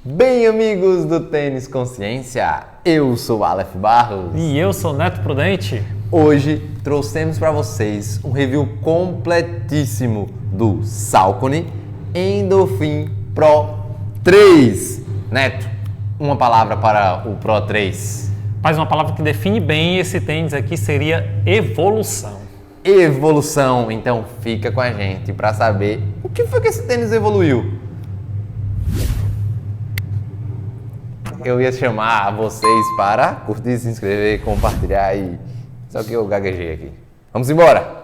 Bem, amigos do Tênis Consciência, eu sou Aleph Barros. E eu sou Neto Prudente. Hoje trouxemos para vocês um review completíssimo do Saucony Endorphin Pro 3. Neto, uma palavra para o Pro 3. Mas uma palavra que define bem esse tênis aqui seria evolução. Evolução, então fica com a gente para saber o que foi que esse tênis evoluiu. Eu ia chamar vocês para curtir, se inscrever, compartilhar e... Só que eu gaguejei aqui. Vamos embora!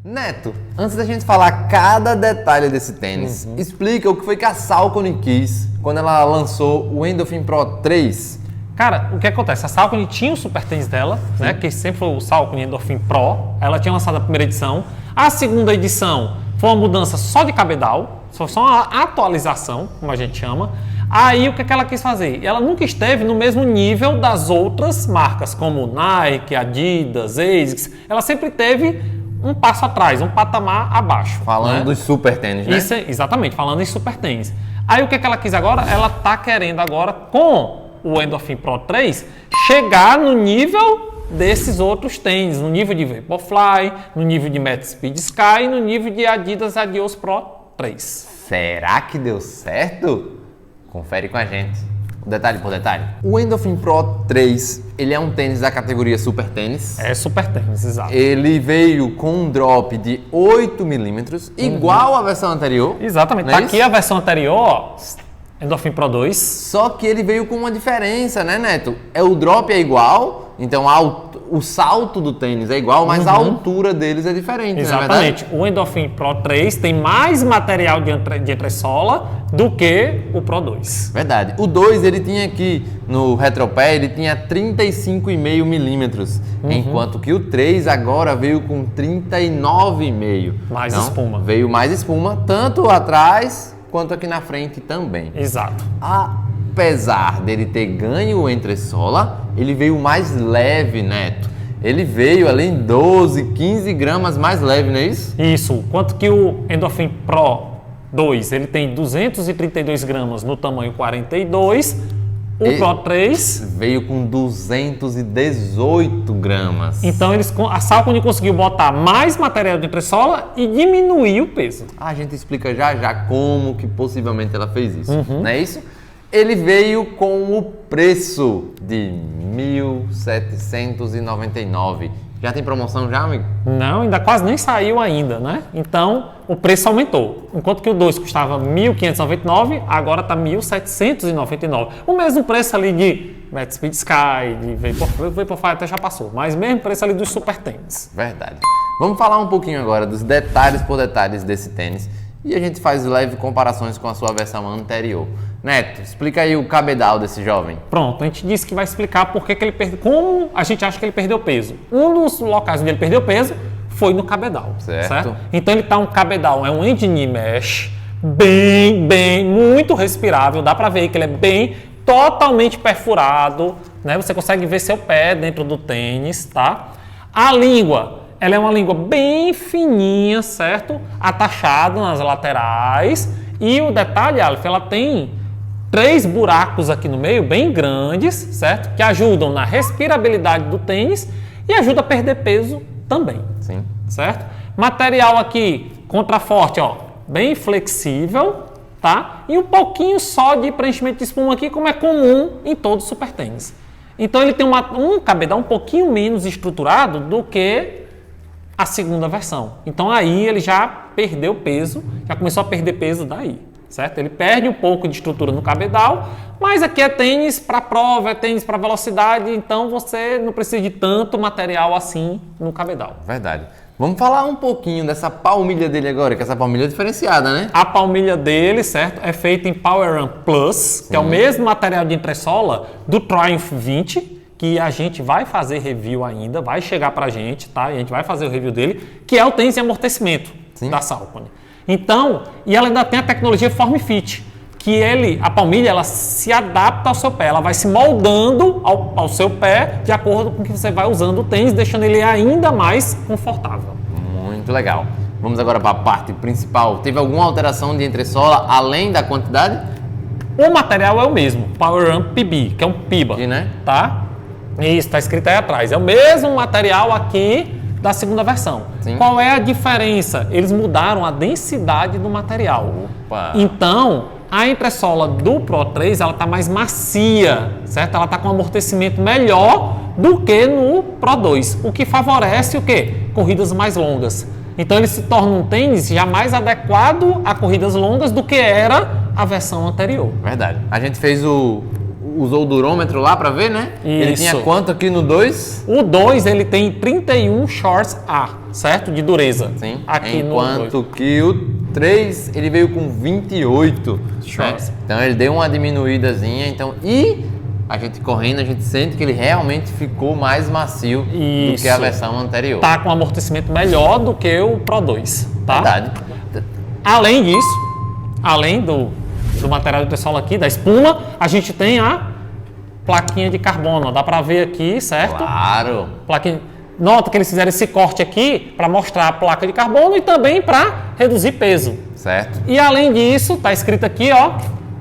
Neto, antes da gente falar cada detalhe desse tênis, explica o que foi que a Saucony quis quando ela lançou o Endorphin Pro 3. Cara, o que acontece? A Saucony tinha o super tênis dela, né? Que sempre foi o Saucony Endorphin Pro. Ela tinha lançado a primeira edição. A segunda edição foi uma mudança só de cabedal, só uma atualização, como a gente chama. Aí o que ela quis fazer? Ela nunca esteve no mesmo nível das outras marcas, como Nike, Adidas, ASICS. Ela sempre teve um passo atrás, um patamar abaixo. Falando dos super tênis, né? Isso, exatamente, falando em super tênis. Aí o que ela quis agora? Ela tá querendo agora, com o Endorphin Pro 3, chegar no nível desses outros tênis, no nível de Vaporfly, no nível de Matt Speed Sky e no nível de Adidas Adios Pro 3. Será que deu certo? Confere com a gente. Detalhe por detalhe. O Endorphin Pro 3, ele é um tênis da categoria Super Tênis. É Super Tênis, exato. Ele veio com um drop de 8 milímetros, igual à versão anterior. Exatamente. Não é Tá aqui isso? a versão anterior, ó, Endorphin Pro 2. Só que ele veio com uma diferença, né, Neto? O drop é igual, então o salto do tênis é igual, mas a altura deles é diferente, Exatamente. não é verdade? O Endorphin Pro 3 tem mais material de entressola do que o Pro 2. Verdade. O 2, ele tinha aqui no retropé, ele tinha 35,5 milímetros, enquanto que o 3 agora veio com 39,5. Mais Então, espuma. Veio mais espuma, tanto atrás quanto aqui na frente também. Exato. Apesar dele ter ganho o entressola, ele veio mais leve, Neto. Ele veio além 12, 15 gramas mais leve, não é isso? Isso. Quanto que o Endorphin Pro 2, ele tem 232 gramas no tamanho 42. O Pro 3... Veio com 218 gramas. Então a Saucony conseguiu botar mais material de entressola e diminuir o peso. A gente explica já já como que possivelmente ela fez isso, não é isso? Ele veio com o preço de R$ 1.799. Já tem promoção já, amigo? Não, ainda quase nem saiu ainda, né? Então, o preço aumentou. Enquanto que o 2 custava R$ 1.599, agora está R$ 1.799. O mesmo preço ali de Matt Speed Sky, de Vaporfly até já passou, mas mesmo preço ali dos super tênis. Verdade. Vamos falar um pouquinho agora dos detalhes por detalhes desse tênis e a gente faz leve comparações com a sua versão anterior. Neto, explica aí o cabedal desse jovem. Pronto, a gente disse que vai explicar por que ele perdeu, como a gente acha que ele perdeu peso. Um dos locais onde ele perdeu peso foi no cabedal, certo? Então ele tá um cabedal, é um engine mesh, muito respirável, dá pra ver que ele é totalmente perfurado, né? Você consegue ver seu pé dentro do tênis, tá? A língua, ela é uma língua bem fininha, certo? Atachada nas laterais. E o detalhe, Aleph, ela tem 3 buracos aqui no meio, bem grandes, certo? Que ajudam na respirabilidade do tênis e ajuda a perder peso também. Sim. Certo? Material aqui, contraforte, ó, bem flexível, tá? E um pouquinho só de preenchimento de espuma aqui, como é comum em todos os super tênis. Então ele tem um cabedal um pouquinho menos estruturado do que a segunda versão. Então aí ele já perdeu peso, já começou a perder peso daí. Certo? Ele perde um pouco de estrutura no cabedal, mas aqui é tênis para prova, é tênis para velocidade, então você não precisa de tanto material assim no cabedal. Verdade. Vamos falar um pouquinho dessa palmilha dele agora, que essa palmilha é diferenciada, né? A palmilha dele, certo, é feita em Power Run Plus, que é o mesmo material de entressola do Triumph 20, que a gente vai fazer review ainda, vai chegar pra gente, tá? E a gente vai fazer o review dele, que é o tênis de amortecimento da Saucony. Então, e ela ainda tem a tecnologia Form Fit, que a palmilha, ela se adapta ao seu pé, ela vai se moldando ao seu pé de acordo com o que você vai usando o tênis, deixando ele ainda mais confortável. Muito legal. Vamos agora para a parte principal. Teve alguma alteração de entressola além da quantidade? O material é o mesmo, PowerRun PB, que é um PIBA, né? Tá? Isso, está escrito aí atrás. É o mesmo material aqui da segunda versão. Sim. Qual é a diferença? Eles mudaram a densidade do material. Opa. Então, a entressola do Pro 3, ela está mais macia, certo? Ela está com um amortecimento melhor do que no Pro 2, o que favorece o quê? Corridas mais longas. Então, ele se torna um tênis já mais adequado a corridas longas do que era a versão anterior. Verdade. A gente usou o durômetro lá para ver, né? Isso. Ele tinha quanto aqui no 2? O 2, ele tem 31 shorts A, certo? De dureza. Sim. Aqui Enquanto no que o 3, ele veio com 28 shorts. Né? Então, ele deu uma diminuídazinha. Então, e a gente correndo, a gente sente que ele realmente ficou mais macio do que a versão anterior. Tá com um amortecimento melhor do que o Pro 2, tá? Verdade. Além disso, além do material de entressola aqui, da espuma, a gente tem a plaquinha de carbono. Dá pra ver aqui, certo? Claro. Plaquinha. Nota que eles fizeram esse corte aqui para mostrar a placa de carbono e também para reduzir peso. Certo. E além disso, tá escrito aqui, ó,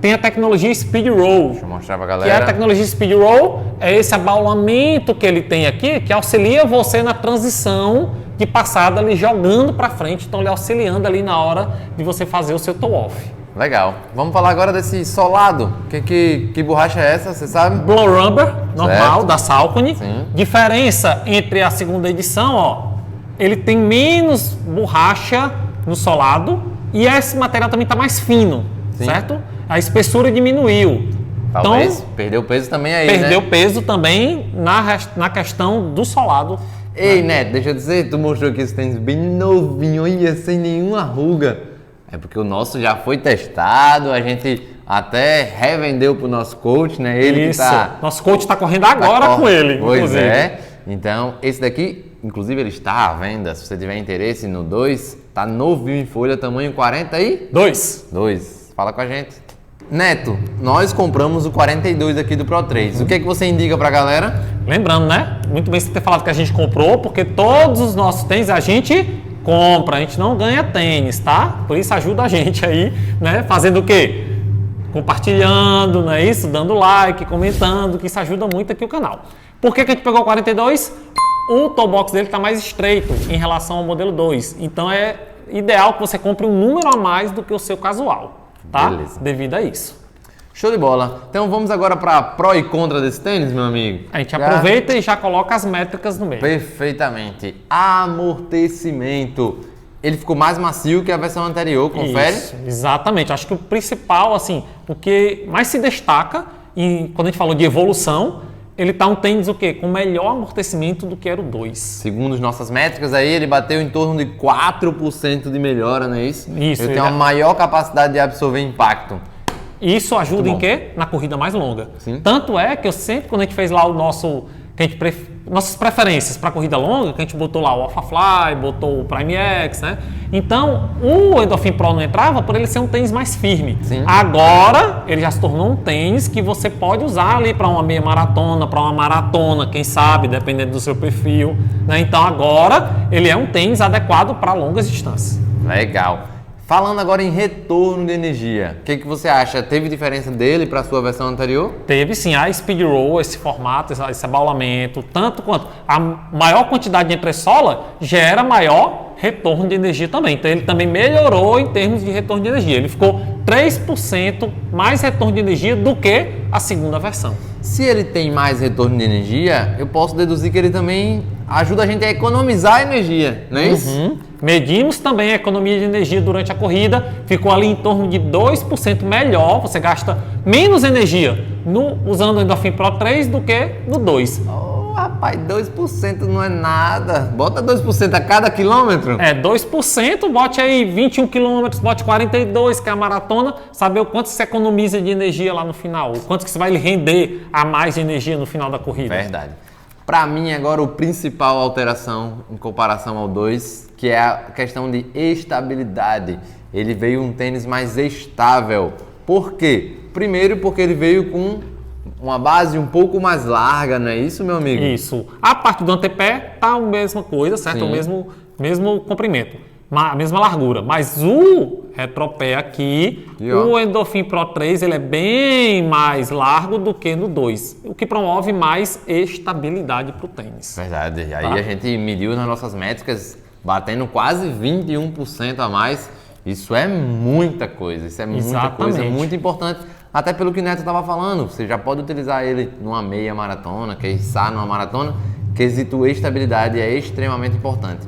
tem a tecnologia Speed Roll. Deixa eu mostrar pra Que é galera. a tecnologia Speed Roll, é esse abaulamento que ele tem aqui, que auxilia você na transição de passada ali jogando para frente, então ele auxiliando ali na hora de você fazer o seu toe-off. Legal. Vamos falar agora desse solado. Que borracha é essa, você sabe? Blow Rubber, normal, Certo. da Saucony. Sim. Diferença entre a segunda edição, ó, ele tem menos borracha no solado e esse material também está mais fino, Sim. certo? A espessura diminuiu. Talvez Então, perdeu peso também aí, perdeu né? peso também na questão do solado. Ei, Neto, deixa eu dizer, tu mostrou aqui esse tênis bem novinho, olha, sem nenhuma ruga. É porque o nosso já foi testado, a gente até revendeu pro nosso coach, né? Ele Isso. que tá... Nosso coach está correndo agora com ele. Pois inclusive. é. Então, esse daqui, inclusive, ele está à venda. Se você tiver interesse no 2, tá novinho em folha, tamanho 42. 2. Fala com a gente. Neto, nós compramos o 42 aqui do Pro 3. O que é que você indica pra galera? Lembrando, né? Muito bem você ter falado que a gente comprou, porque todos os nossos tênis a gente compra, a gente não ganha tênis, tá? Por isso ajuda a gente aí, né? Fazendo o quê? Compartilhando, não é isso? Dando like, comentando, que isso ajuda muito aqui o canal. Por que a gente pegou o 42? O toe box dele está mais estreito em relação ao modelo 2. Então é ideal que você compre um número a mais do que o seu casual, tá? Beleza. Devido a isso. Show de bola. Então vamos agora para pró e contra desse tênis, meu amigo. A gente aproveita e já coloca as métricas no meio. Perfeitamente. Amortecimento. Ele ficou mais macio que a versão anterior, confere? Isso, exatamente. Acho que o principal, assim, o que mais se destaca, quando a gente falou de evolução, ele tá um tênis o quê? Com melhor amortecimento do que era o 2. Segundo as nossas métricas aí, ele bateu em torno de 4% de melhora, não é isso? Isso, Ele tem uma maior capacidade de absorver impacto. Isso ajuda Muito em bom. quê? Na corrida mais longa. Sim. Tanto é que eu sempre, quando a gente fez lá o nosso... nossas preferências para corrida longa, que a gente botou lá o Alpha Fly, botou o Prime X, né? Então, o Endorphin Pro não entrava por ele ser um tênis mais firme. Sim. Agora, ele já se tornou um tênis que você pode usar ali para uma meia maratona, para uma maratona, quem sabe, dependendo do seu perfil, né? Então, agora, ele é um tênis adequado para longas distâncias. Legal. Falando agora em retorno de energia, o que você acha? Teve diferença dele para a sua versão anterior? Teve sim a Speed Roll, esse formato, esse abaulamento, tanto quanto a maior quantidade de entressola gera maior retorno de energia também. Então ele também melhorou em termos de retorno de energia. Ele ficou 3% mais retorno de energia do que a segunda versão. Se ele tem mais retorno de energia, eu posso deduzir que ele também ajuda a gente a economizar energia, não é isso? Medimos também a economia de energia durante a corrida, ficou ali em torno de 2% melhor, você gasta menos energia usando o Endorphin Pro 3 do que no 2. Oh, rapaz, 2% não é nada. Bota 2% a cada quilômetro. É, 2%, bote aí 21 km, bote 42, que é a maratona, saber o quanto você economiza de energia lá no final, o quanto que você vai lhe render a mais de energia no final da corrida. Verdade. Para mim, agora, o principal alteração em comparação ao 2, que é a questão de estabilidade. Ele veio um tênis mais estável. Por quê? Primeiro, porque ele veio com uma base um pouco mais larga, não é isso, meu amigo? Isso. A parte do antepé tá a mesma coisa, certo? O mesmo comprimento, a mesma largura. Mas o retropé aqui, o Endorphin Pro 3, ele é bem mais largo do que no 2, o que promove mais estabilidade para o tênis. Verdade. Aí a gente mediu nas nossas métricas, batendo quase 21% a mais. Isso é muita coisa, isso é muita coisa, muito importante. Até pelo que o Neto estava falando, você já pode utilizar ele numa meia maratona, quiçá numa maratona. Quesito estabilidade é extremamente importante.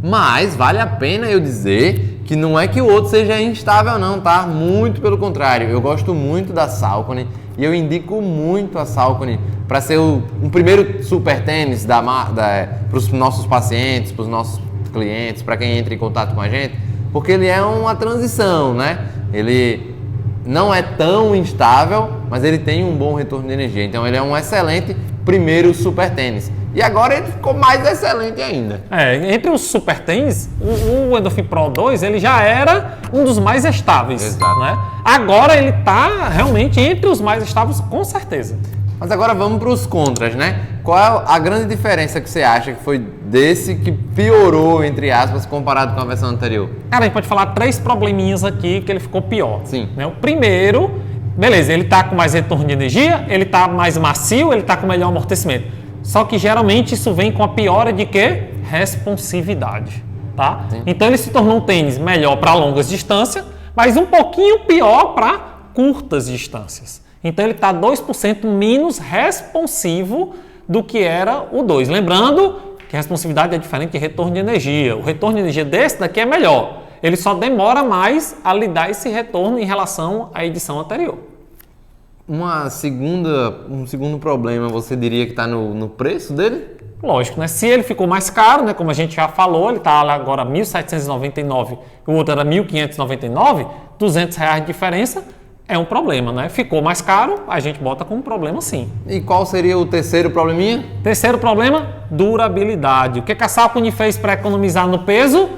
Mas vale a pena eu dizer que não é que o outro seja instável não, tá? Muito pelo contrário. Eu gosto muito da Saucony e eu indico muito a Saucony para ser um primeiro super tênis para os nossos pacientes, para os nossos clientes, para quem entra em contato com a gente, porque ele é uma transição, né? Ele não é tão instável, mas ele tem um bom retorno de energia. Então ele é um excelente primeiro super tênis. E agora ele ficou mais excelente ainda. Entre os super tênis, o Endorphin Pro 2 ele já era um dos mais estáveis. Exato. Né? Agora ele está realmente entre os mais estáveis, com certeza. Mas agora vamos para os contras, né? Qual é a grande diferença que você acha que foi desse que piorou, entre aspas, comparado com a versão anterior? Cara, a gente pode falar 3 probleminhas aqui que ele ficou pior. Sim. Né? O primeiro, beleza, ele está com mais retorno de energia, ele está mais macio, ele está com melhor amortecimento. Só que geralmente isso vem com a piora de quê? Responsividade. Tá? Então ele se tornou um tênis melhor para longas distâncias, mas um pouquinho pior para curtas distâncias. Então ele está 2% menos responsivo do que era o 2. Lembrando que a responsividade é diferente de retorno de energia. O retorno de energia desse daqui é melhor. Ele só demora mais a lhe dar esse retorno em relação à edição anterior. Um segundo problema, você diria que está no preço dele? Lógico, né? Se ele ficou mais caro, né? Como a gente já falou, ele está agora R$ 1.799, o outro era R$ 1.599, R$200 de diferença. É um problema, né? Ficou mais caro, a gente bota como problema sim. E qual seria o terceiro probleminha? Terceiro problema, durabilidade. O que a Saucony fez para economizar no peso?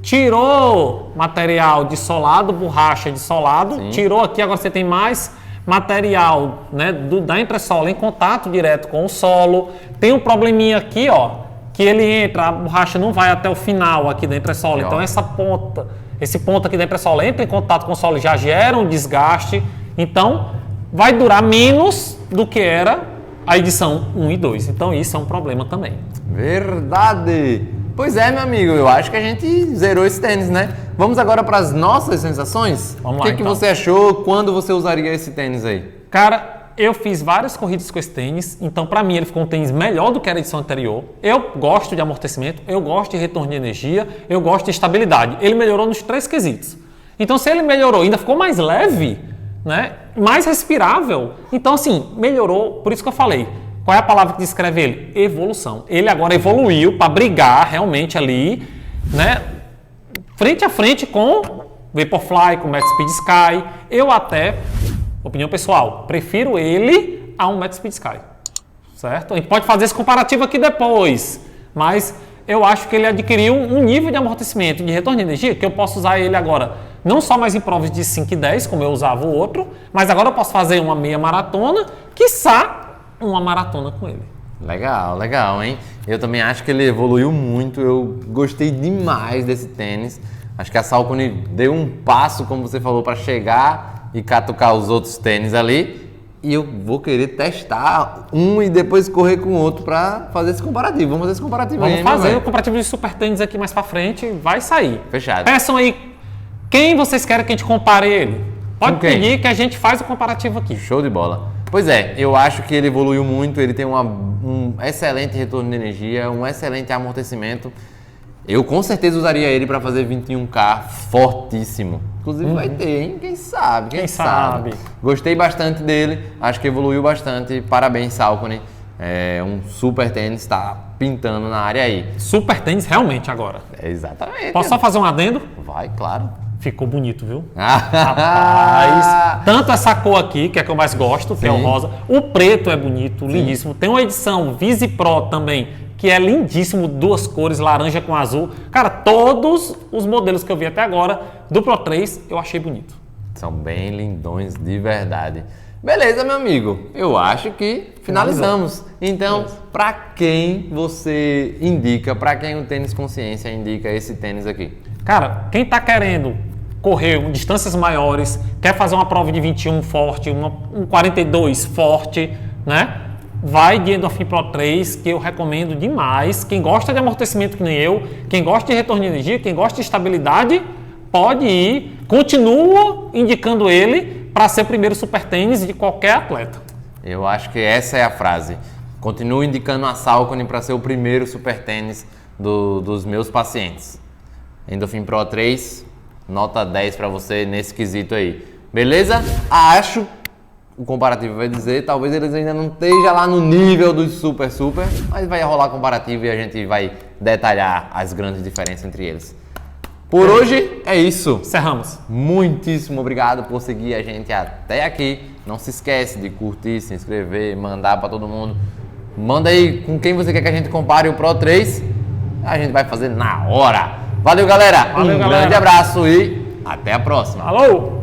Tirou material de solado, borracha de solado, tirou aqui, agora você tem mais material, né, da entressola em contato direto com o solo. Tem um probleminha aqui, ó, que ele entra, a borracha não vai até o final aqui da entressola, então esse ponto aqui da entressola entra em contato com o solo, já gera um desgaste, então vai durar menos do que era a edição 1 e 2, então isso é um problema também. Verdade! Pois é, meu amigo, eu acho que a gente zerou esse tênis, né? Vamos agora para as nossas sensações? Vamos lá, O que você achou? Quando você usaria esse tênis aí? Cara, eu fiz várias corridas com esse tênis, então para mim ele ficou um tênis melhor do que era a edição anterior. Eu gosto de amortecimento, eu gosto de retorno de energia, eu gosto de estabilidade. Ele melhorou nos 3 quesitos. Então se ele melhorou, ainda ficou mais leve, né? Mais respirável, então assim, melhorou, por isso que eu falei. Qual é a palavra que descreve ele? Evolução. Ele agora evoluiu para brigar realmente ali, né? Frente a frente com Vaporfly, com Matspeed Sky. Eu até, opinião pessoal, prefiro ele a um Matspeed Sky. Certo? A gente pode fazer esse comparativo aqui depois, mas eu acho que ele adquiriu um nível de amortecimento, de retorno de energia, que eu posso usar ele agora, não só mais em provas de 5 e 10, como eu usava o outro, mas agora eu posso fazer uma meia maratona, quiçá uma maratona com ele. Legal, legal, hein? Eu também acho que ele evoluiu muito, eu gostei demais desse tênis. Acho que a Saucony deu um passo, como você falou, para chegar e catucar os outros tênis ali. E eu vou querer testar um e depois correr com o outro para fazer esse comparativo. Vamos fazer esse comparativo aí. Vamos fazer o comparativo de super tênis aqui mais para frente, vai sair. Fechado. Peçam aí quem vocês querem que a gente compare ele. Pode pedir que a gente faz o comparativo aqui. Show de bola. Pois é, eu acho que ele evoluiu muito, ele tem um excelente retorno de energia, um excelente amortecimento. Eu com certeza usaria ele para fazer 21K fortíssimo. Inclusive vai ter, hein? Quem sabe? Quem sabe? Gostei bastante dele, acho que evoluiu bastante. Parabéns, Saucony. É um super tênis, está pintando na área aí. Super tênis realmente agora. Exatamente. Posso só fazer um adendo? Vai, claro. Ficou bonito, viu? Rapaz, tanto essa cor aqui, que é a que eu mais gosto, que é o rosa. O preto é bonito, lindíssimo. Tem uma edição Vise Pro também, que é lindíssimo, 2 cores, laranja com azul. Cara, todos os modelos que eu vi até agora do Pro 3, eu achei bonito. São bem lindões de verdade. Beleza, meu amigo. Eu acho que finalizamos. Então, para quem você indica, para quem o Tênis Consciência indica esse tênis aqui? Cara, quem tá querendo correr distâncias maiores, quer fazer uma prova de 21 forte, um 42 forte, né? Vai de Endorphin Pro 3, que eu recomendo demais. Quem gosta de amortecimento que nem eu, quem gosta de retorno de energia, quem gosta de estabilidade, pode ir. Continuo indicando ele para ser o primeiro super tênis de qualquer atleta. Eu acho que essa é a frase. Continuo indicando a Salcone para ser o primeiro super tênis dos meus pacientes. Endorphin Pro 3, nota 10 para você nesse quesito aí. Beleza? Acho, o comparativo vai dizer, talvez eles ainda não estejam lá no nível dos super, mas vai rolar comparativo e a gente vai detalhar as grandes diferenças entre eles. Por hoje é isso. Encerramos. Muitíssimo obrigado por seguir a gente até aqui. Não se esquece de curtir, se inscrever, mandar para todo mundo. Manda aí com quem você quer que a gente compare o Pro 3. A gente vai fazer na hora. Valeu, galera. Valeu, galera. Grande abraço e até a próxima. Alô!